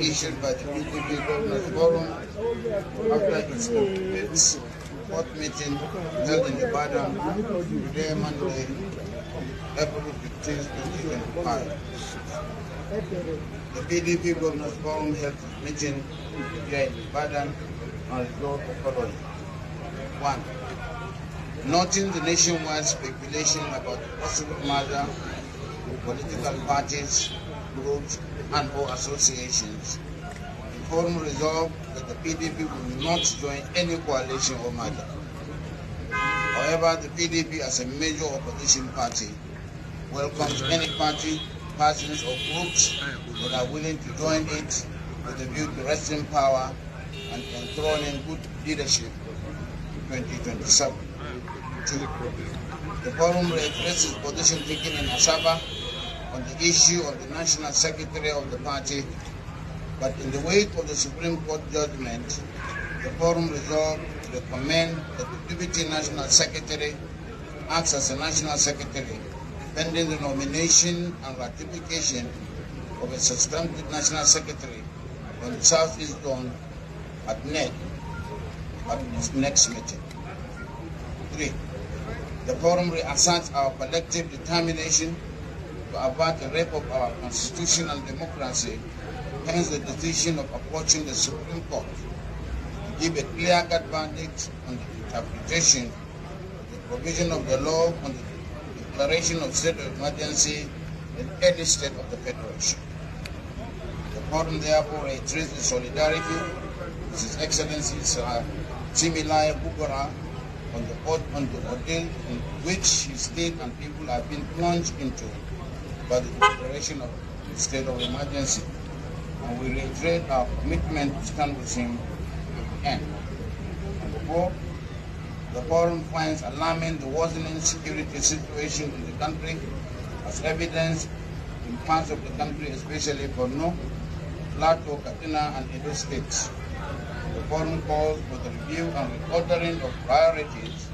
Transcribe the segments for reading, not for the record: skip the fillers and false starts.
issued by the PDP Governors Forum after its fourth meeting held in Ibadan today, Monday, April 15, 2025. The PDP Governors Forum held its meeting here in Ibadan on resolve the following. 1. Noting the nationwide speculation about the possible merger with political parties, groups, and/or associations, the Forum resolved that the PDP will not join any coalition or merger. However, the PDP, as a major opposition party, welcomes any party, persons, or groups that are willing to join it with a view to wresting power and enthroning good leadership in 2027. 2. The Forum reiterates its position taken in Osupa on the issue of the National Secretary of the party, but in the wake of the Supreme Court judgment, the Forum resolved to recommend that the Deputy National Secretary acts as a National Secretary pending the nomination and ratification of a substantive National Secretary on the Southeast Zone at NED at its next meeting. 3. The Forum reasserts our collective determination to avert the rape of our Constitution and democracy, hence the decision of approaching the Supreme Court to give a clear-cut verdict on the interpretation of the provision of the law on the declaration of state of emergency in any state of the Federation. The Forum therefore reiterates its solidarity with His Excellency Similai Bugara on the ordeal in which his state and people have been plunged into by the declaration of the state of emergency, and we reiterate our commitment to stand with him to the end. Number 4, the Forum finds alarming the worsening security situation in the country, as evidenced in parts of the country, especially Borno, Plateau, Katsina, and Edo states. The Forum calls for the review and reordering of priorities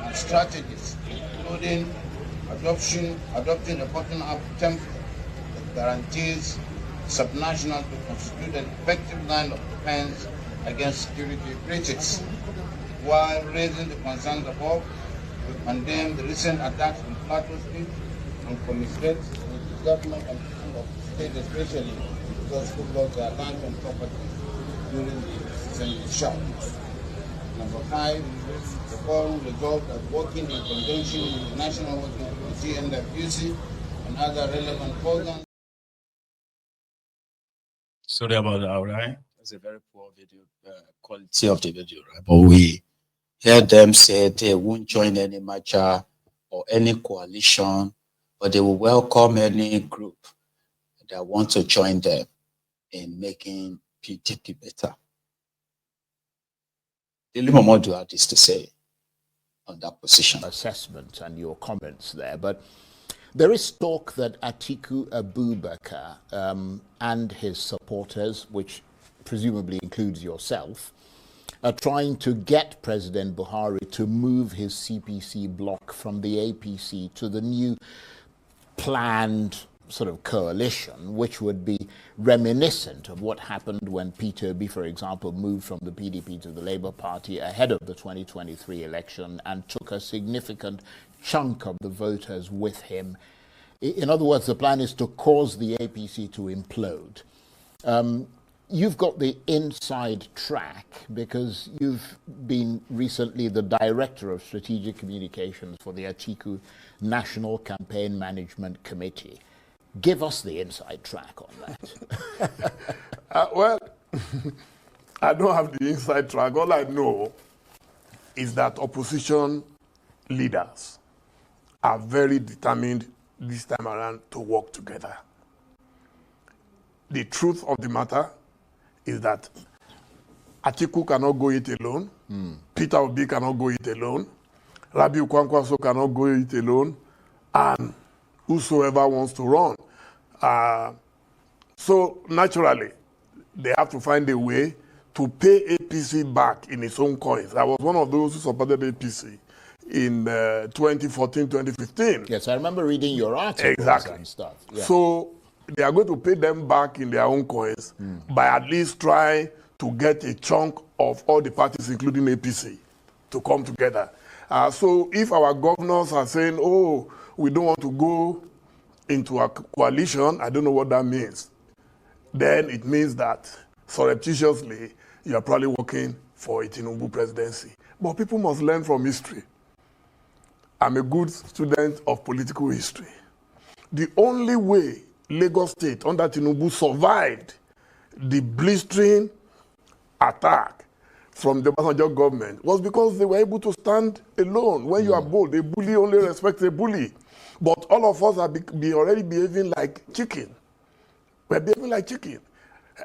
and strategies, including adopting a bottom-up template that guarantees subnational to constitute an effective line of defense against security breaches. While raising the concerns above, we condemn the recent attacks on Plateau State and commiserate with the government and people of the state, especially those who lost their land and property during the recent shocks. Number 5, the Forum resolved that working in conjunction with the National Working Committee and the NWC and other relevant organs. Sorry about that, right? That's a very poor video, quality of the video, right? But we heard them say they won't join any merger or any coalition, but they will welcome any group that want to join them in making PDP better. Daily Momodu had this to say on that position. Assessment and your comments there, but there is talk that Atiku Abubakar and his supporters, which presumably includes yourself, are trying to get President Buhari to move his CPC bloc from the APC to the new planned sort of coalition, which would be reminiscent of what happened when Peter Obi, for example, moved from the PDP to the Labour Party ahead of the 2023 election and took a significant chunk of the voters with him. In other words, the plan is to cause the APC to implode. You've got the inside track because you've been recently the Director of Strategic Communications for the Atiku National Campaign Management Committee. Give us the inside track on that. Well, I don't have the inside track. All I know is that opposition leaders are very determined this time around to work together. The truth of the matter is that Atiku cannot go it alone. Peter Obi cannot go it alone. Rabiu Kwankwaso cannot go it alone. And whosoever wants to run. So naturally, they have to find a way to pay APC back in its own coins. I was one of those who supported APC in 2014, 2015. Yes, I remember reading your articles exactly. and stuff. Yeah. So they are going to pay them back in their own coins by at least trying to get a chunk of all the parties, including APC, to come together. So if our governors are saying, oh, we don't want to go into a coalition, I don't know what that means. Then it means that surreptitiously, you are probably working for a Tinubu presidency. But people must learn from history. I'm a good student of political history. The only way Lagos State under Tinubu survived the blistering attack from the Obasanjo government was because they were able to stand alone. When you are bold, a bully only respects a bully. But all of us are already behaving like chicken. We're behaving like chicken.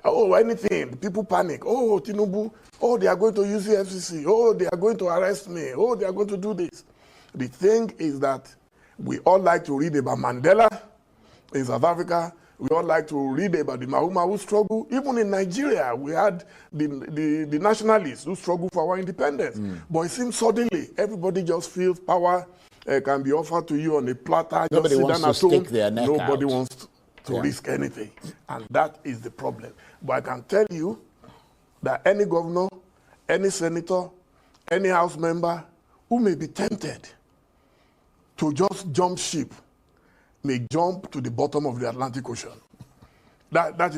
Oh, anything. People panic. Oh, Tinubu. Oh, they are going to use the FCC. Oh, they are going to arrest me. Oh, they are going to do this. The thing is that we all like to read about Mandela in South Africa. We all like to read about the Mahu Mahu struggle. Even in Nigeria, we had the nationalists who struggled for our independence. But it seems suddenly everybody just feels power can be offered to you on a platter. Nobody just sit wants down to at home. stick their neck Nobody out. wants to risk anything. And that is the problem. But I can tell you that any governor, any senator, any house member who may be tempted to just jump ship may jump to the bottom of the Atlantic Ocean. That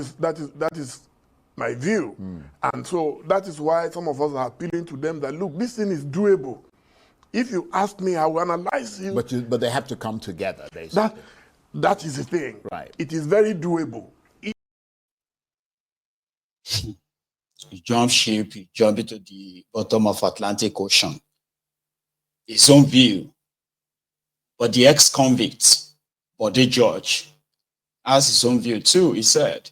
is my view. And so that is why some of us are appealing to them that, look, this thing is doable. If you ask me, I will analyze you. But they have to come together, basically. That is the thing. Right. It is very doable. You jump ship, you jump into the bottom of Atlantic Ocean. His own view. But the ex-convict, Bode George, has his own view too. He said,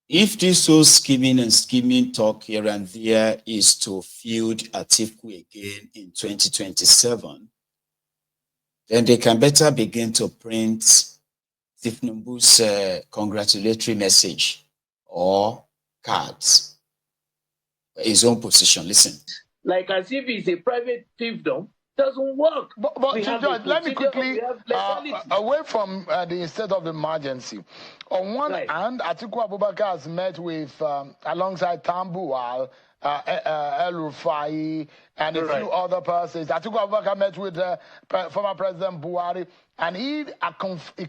if this whole scheming talk here and there is to field Atiku again in 2027, then they can better begin to print Tinubu's congratulatory message or cards. His own position. Listen. Like as if it's a private fiefdom. Doesn't work. But Chief Judge, let me quickly, away from the state of emergency. On one hand, Atiku Abubakar has met with, alongside Tambuwal, El Rufai, and a few other persons. Atiku Abubakar met with former President Buhari, and he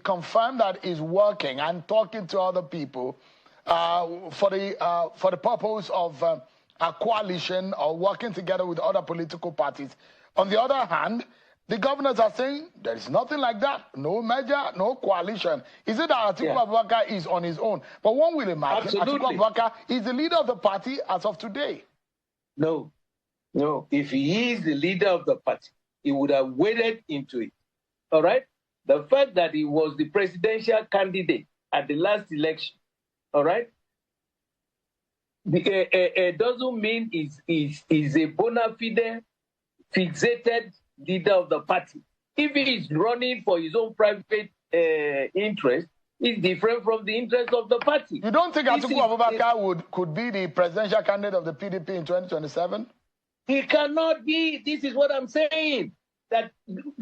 confirmed that he's working and talking to other people for the purpose of a coalition or working together with other political parties. On the other hand, the governors are saying there is nothing like that. No merger, no coalition. Is it that Atiku Abubakar is on his own? But one will imagine Atiku Abubakar is the leader of the party as of today. No. If he is the leader of the party, he would have waded into it. All right? The fact that he was the presidential candidate at the last election, all right, doesn't mean he's a bona fide fixated leader of the party. If he is running for his own private interest, it's different from the interest of the party. You don't think Atiku Abubakar could be the presidential candidate of the PDP in 2027? He cannot be. This is what I'm saying. That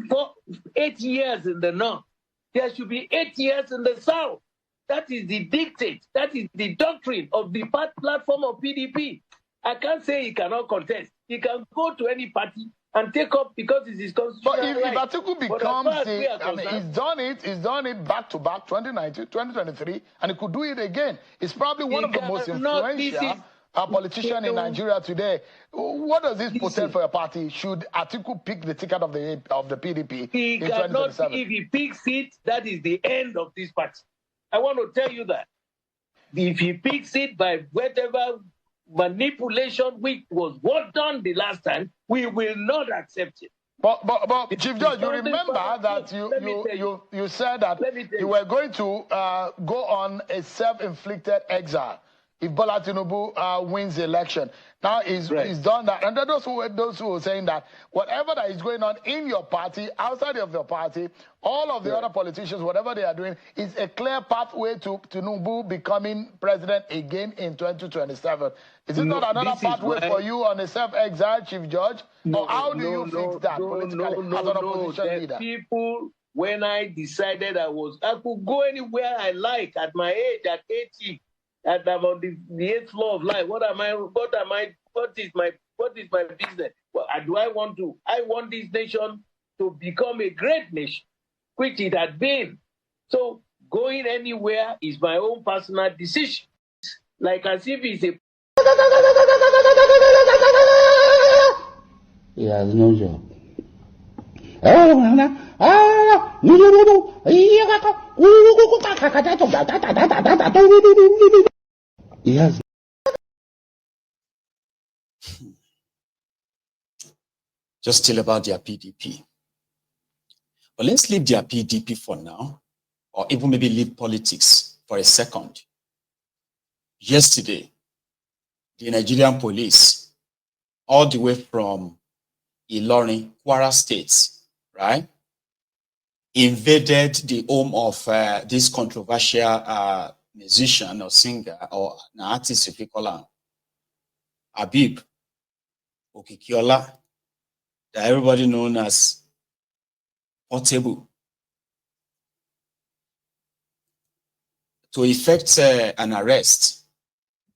for 8 years in the north, there should be 8 years in the south. That is the dictate. That is the doctrine of the platform of PDP. I can't say he cannot contest. He can go to any party and take up because it's his constitutional right. But if Atiku becomes he's done it back to back, 2019, 2023, and he could do it again. He's probably one of the most influential politicians in Nigeria today. What does this portend for a party? Should Atiku pick the ticket of the PDP in 2027? If he picks it, that is the end of this party. I want to tell you that. If he picks it by whatever manipulation which was what done the last time, we will not accept it. But Chief Judge, you remember that you said that you were going to go on a self-inflicted exile if Bola Tinubu wins the election. Now he's done that. And those who were saying that whatever that is going on in your party, outside of your party, all of the other politicians, whatever they are doing, is a clear pathway to Tinubu becoming president again in 2027. Is it not another pathway for you on a self-exile, Chief Judge? Or how do you fix that politically as an opposition leader? when I decided I could go anywhere I like at my age, at 80, at about the 8th floor of life. What is my business? Well, I want this nation to become a great nation, which it had been. So going anywhere is my own personal decision. Like as if it's a... He has no job. He has. Just still about their PDP. But let's leave their PDP for now, or even maybe leave politics for a second. Yesterday, the Nigerian police, all the way from Olorin, Kwara State, right, invaded the home of this controversial musician or singer or an artist, if you call him, Habib Okikiola, that everybody known as Portable, to effect an arrest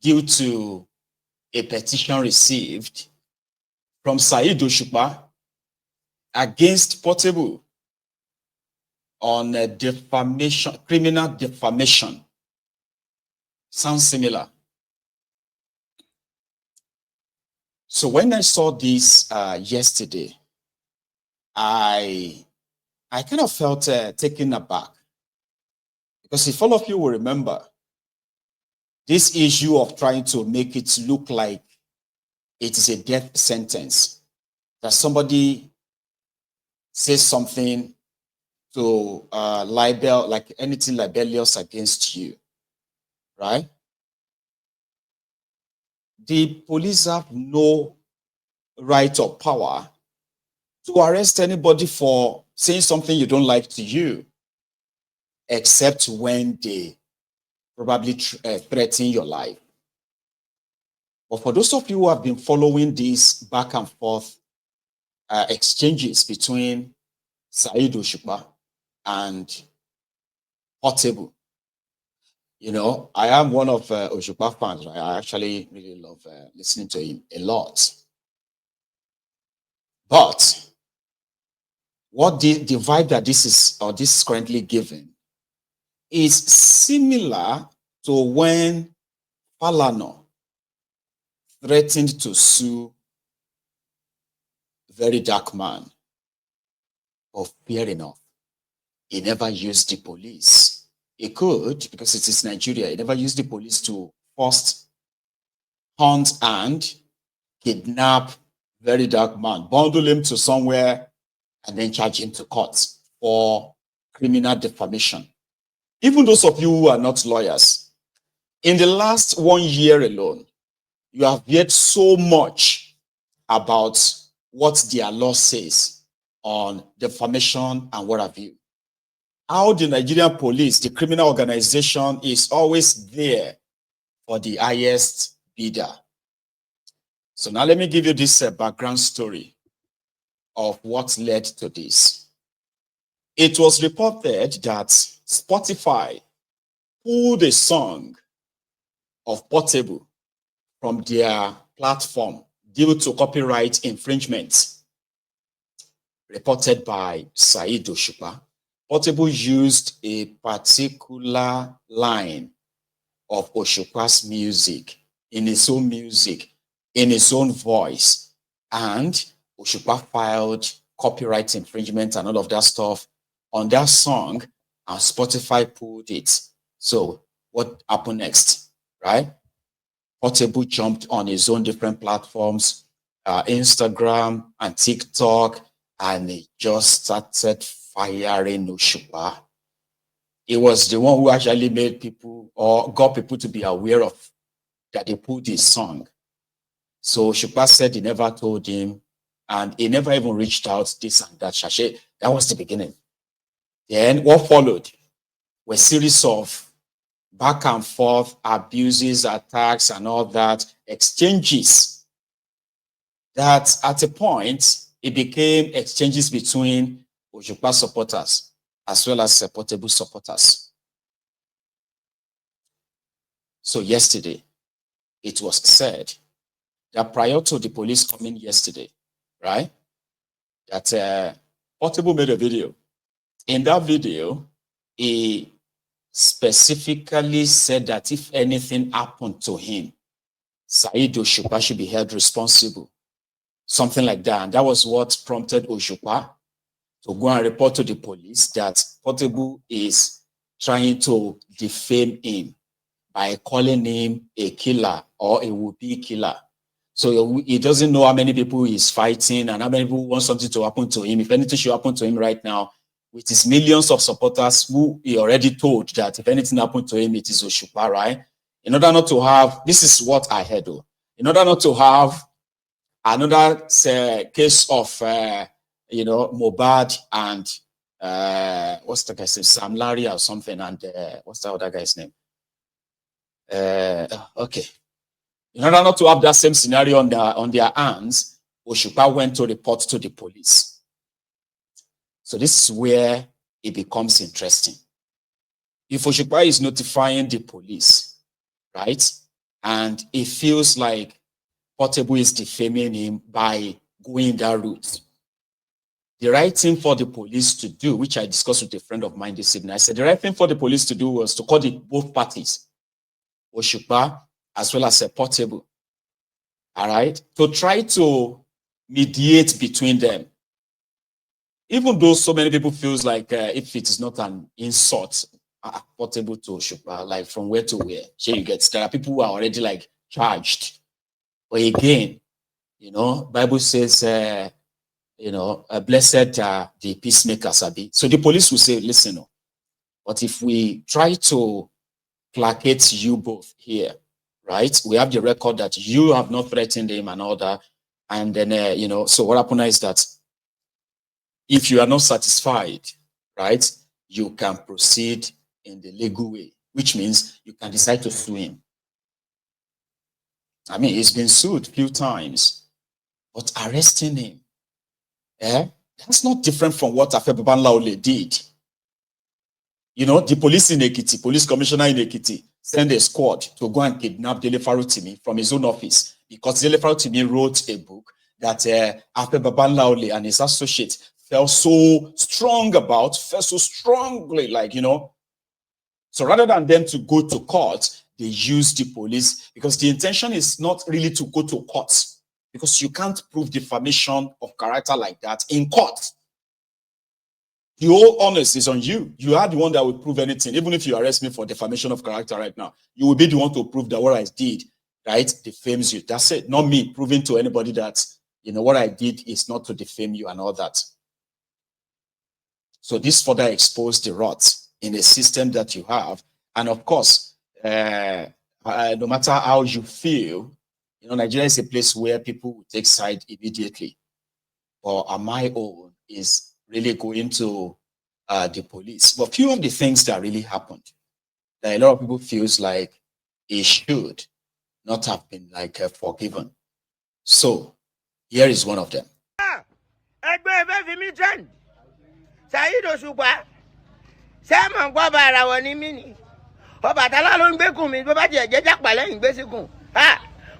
due to a petition received from Saheed Osupa against Portable on defamation, criminal defamation. Sounds similar. So when I saw this yesterday, I kind of felt taken aback, because if all of you will remember, this issue of trying to make it look like it is a death sentence, that somebody says something to libel, like anything libelous against you, right? The police have no right or power to arrest anybody for saying something you don't like to you, except when they probably threaten your life. But for those of you who have been following these back and forth exchanges between Saheed Osupa and Portable, you know, I am one of Osupa fans. Right? I actually really love listening to him a lot. But what the vibe that this is currently given is similar to when Falana threatened to sue Very Dark Man. But fair enough, he never used the police. He could, because it is Nigeria, he never used the police to first hunt and kidnap Very Dark Man, bundle him to somewhere, and then charge him to court for criminal defamation. Even those of you who are not lawyers, in the last 1 year alone, you have heard so much about what their law says on defamation and what have you. How the Nigerian police, the criminal organization, is always there for the highest bidder. So now let me give you this background story of what led to this. It was reported that Spotify pulled a song of Portable from their platform due to copyright infringement. Reported by Saheed Osupa, Portable used a particular line of Osupa's music, in his own voice, and Osupa filed copyright infringement and all of that stuff on that song, and Spotify pulled it. So what happened next, right? Portable jumped on his own different platforms, Instagram and TikTok, and he just started firing Osupa. He was the one who actually made people, or got people to be aware of that he pulled his song. So Osupa said he never told him, and he never even reached out, this and that. Shashe, that was the beginning. Then what followed were a series of back and forth abuses, attacks, and all that, exchanges, that at a point, it became exchanges between Osupa supporters as well as Portable supporters. So yesterday, it was said that prior to the police coming yesterday, right, that Portable made a video. In that video, he specifically said that if anything happened to him, Saheed Osupa should be held responsible. Something like that. And that was what prompted Osupa to go and report to the police that Portable is trying to defame him by calling him a killer or a would-be killer. So he doesn't know how many people he's fighting and how many people want something to happen to him. If anything should happen to him right now, with his millions of supporters who he already told that if anything happened to him, it is Osupa, right? In order not to have, this is what I heard, though. In order not to have another case of, Mohbad and what's the guy's name? Sam Larry or something, and what's the other guy's name? Okay. In order not to have that same scenario on their hands, Osupa went to report to the police. So this is where it becomes interesting. If Osupa is notifying the police, right, and it feels like Portable is defaming him by going that route, the right thing for the police to do, which I discussed with a friend of mine this evening, I said the right thing for the police to do was to call both parties, Osupa as well as Portable, all right, to try to mediate between them. Even though so many people feels like if it is not an insult, Portable to Osupa, like from where to where, here you get, there are people who are already like charged. But again, Bible says, blessed are the peacemakers, Abi. So the police will say, listen, but if we try to placate you both here, right? We have the record that you have not threatened him and all that. And then, so what happened is that if you are not satisfied, right, you can proceed in the legal way, which means you can decide to sue him. I mean, he's been sued a few times, but arresting him, that's not different from what Afebabanlaole did. The police in Ekiti, police commissioner in Ekiti, sent a squad to go and kidnap Dele Farutimi from his own office because Dele Farutimi wrote a book that Afebabanlaole and his associates felt so strongly, like, So rather than them to go to court, they use the police because the intention is not really to go to court because you can't prove defamation of character like that in court. The whole onus is on you. You are the one that will prove anything. Even if you arrest me for defamation of character right now, you will be the one to prove that what I did, right, defames you. That's it. Not me proving to anybody that, what I did is not to defame you and all that. So this further exposed the rot in the system that you have. And of course, no matter how you feel, Nigeria is a place where people will take side immediately. But on my own is really going to the police. But few of the things that really happened, that a lot of people feels like it should not have been like forgiven. So here is one of them. Saheed Osupa, Simon Gwabara Wanimini. Obatala ló ń gbé kùn mi bó bá tiẹ̀ jẹ́ jápa lẹ́yìn gbé sí kùn.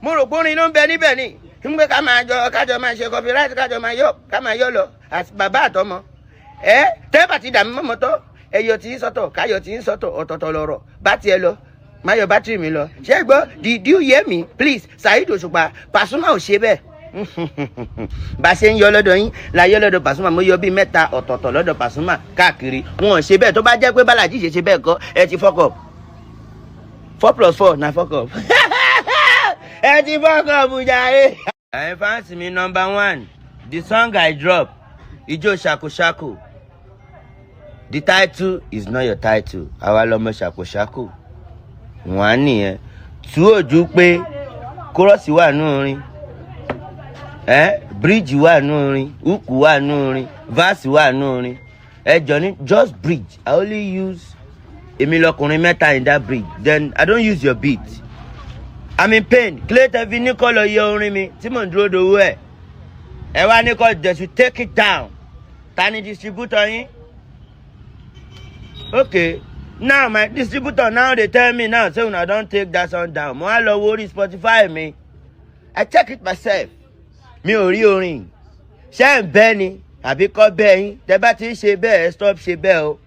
Mo rò pé orin ló ń bẹ níbẹ̀ ni. Ń gbé kájọ máa ṣe copyright kájọ máa yọ lọ bàbá àtọmọ. Tẹ́bà ti dà mí mọ́mọ́ tó ẹyọ tí ń sọ́tọ̀ káyọ̀ tí ń sọ́tọ̀ ọ̀tọ̀ọ̀tọ̀ lọ̀rọ̀ bá tiẹ̀ lọ. Má yọ bátìrì mi lọ. Ṣé gbọ́? Did you hear me? Please, Saheed Osupa, Pasuma ò ṣe bẹ́ẹ̀. Bá ṣe ń yọ lọ́dọ̀ yín la yọ lọ́dọ̀ Pasuma, mo yọ bíi mẹ́ta ọ̀tọ̀ọ̀tọ̀ lọ́dọ̀ Pasuma káàkiri. Wọn ò ṣe bẹ́ẹ̀ tó bá jẹ́ pé Balaji ṣe bẹ́ẹ̀ kọ́ ẹ ti fuck up. 4 + 4 na fuck up. Ẹ ti fuck up jàre. I fancy me number 1. The song I drop, Ijo Shako Shako. The title is not your title. Àwa lọmọ Shako Shako. Wọ́n nìyẹn. Tú ojú pé chorus wà nínú orin. Bridge wà nínú orin. Hook wà nínú orin. Verse wà nínú orin. Johnny, just bridge. I only use Èmi lọkùnrin mẹ́ta in that bridge. Then I don't use your beat. I'm in pain. Clay TV ní kọ́ lọ yọ orin mi tí mò ń dúró dowó ẹ̀. Ẹ wá ní kọ́ they should take it down. Ta ni distributor yín? Okay. Now my distributor now they tell me now say I don't take that song down. Mo lo worry Spotify me. I check it myself. Mi ò rí orin. Ṣé ń bẹ́ ni àbí kọ́ bẹ́ yín? Tẹ́ bá ti ń ṣe bẹ́ẹ̀ stop ṣe bẹ́ẹ̀ o.